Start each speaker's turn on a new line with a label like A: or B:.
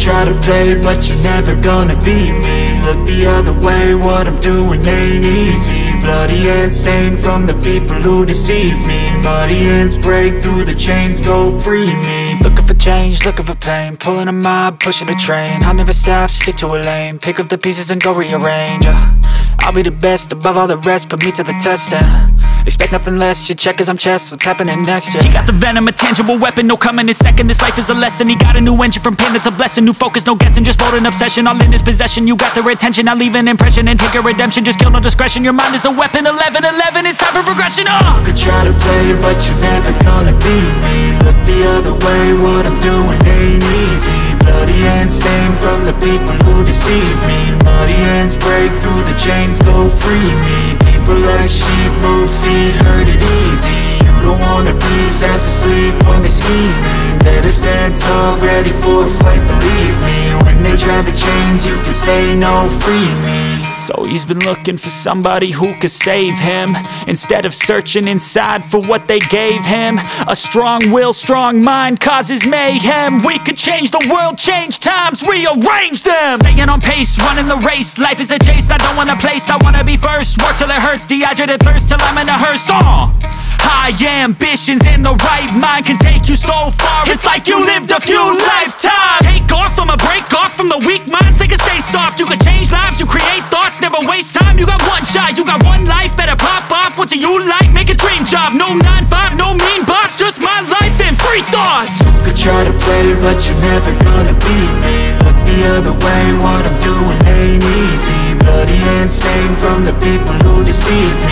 A: try to play, but you're never gonna beat me. Look the other way, what I'm doing ain't easy. Bloody hands stained from the people who deceive me. Muddy hands break through the chains, go free me. Looking for change, looking for pain, pulling a mob, pushing a train. I'll never stop, stick to a lane, pick up the pieces and go rearrange. I'll be the best above all the rest, put me to the test and expect nothing less. You check as I'm chess, what's happening next? Yeah. He got the venom, a tangible weapon, no coming in second. This life is a lesson, he got a new engine from pain, that's a blessing. New focus, no guessing, just bold and obsession, all in his possession. You got their attention, I'll leave an impression and take a redemption. Just kill, no discretion, your mind is a weapon. 11-11, it's time for progression. You could try to play, but you're never gonna beat me. Look the other way, what I'm doing ain't easy. Bloody hands stained from the people who deceive me. Muddy hands break through the chains, go free me. People like sheep, move feet, hurt it easy. You don't wanna be fast asleep when they scheming. Better stand tall, ready for a fight, believe me. When they try the chains, you can say no, free me. So he's been looking for somebody who could save him, instead of searching inside for what they gave him. A strong will, strong mind causes mayhem. We could change the world, change times, rearrange them. Staying on pace, running the race. Life is a chase, I don't want a place, I wanna be first. Work till it hurts, dehydrated thirst till I'm in a hearse. High ambitions and the right mind can take you so far. It's like you lived a few lifetimes. Take off from a break off from the weak minds, they can stay soft. You can change lives, you create thoughts, never waste time. You got one shot, you got one life, better pop off. What do you like? Make a dream job. No 9-5, no mean boss, just my life and free thoughts. You could try to play, but you're never gonna beat me. Look the other way, what I'm doing ain't easy. Bloody hands stained from the people who deceive me.